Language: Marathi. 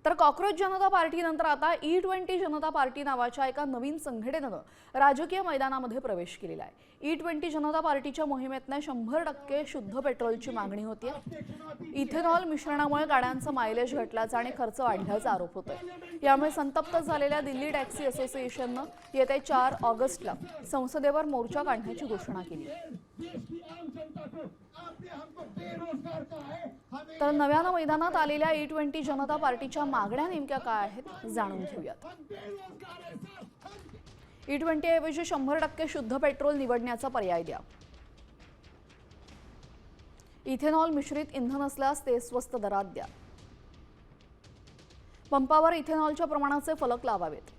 तर कॉक्रोच जनता पार्टीनंतर आता E20 जनता पार्टी नावाच्या एका नवीन संघटनेनं राजकीय मैदानामध्ये प्रवेश केलेला आहे। E20 जनता पार्टीच्या मोहिमेतनं 100% शुद्ध पेट्रोलची मागणी होती। इथेनॉल मिश्रणामुळे गाड्यांचा मायलेज घटल्याचा आणि खर्च वाढल्याचा आरोप होतोय। यामुळे संतप्त झालेल्या दिल्ली टॅक्सी असोसिएशननं येत्या 4 ऑगस्टला संसदेवर मोर्चा काढण्याची घोषणा केली। तर नव्यानं मैदानात आलेल्या E20 जनता पार्टीच्या मागण्या नेमक्या काय आहेत जाणून घेऊयात। E20 ऐवजी 100% शुद्ध पेट्रोल निवडण्याचा पर्याय द्या। इथेनॉल मिश्रित इंधन असल्यास ते स्वस्त दरात द्या। पंपावर इथेनॉलच्या प्रमाणाचे फलक लावावेत।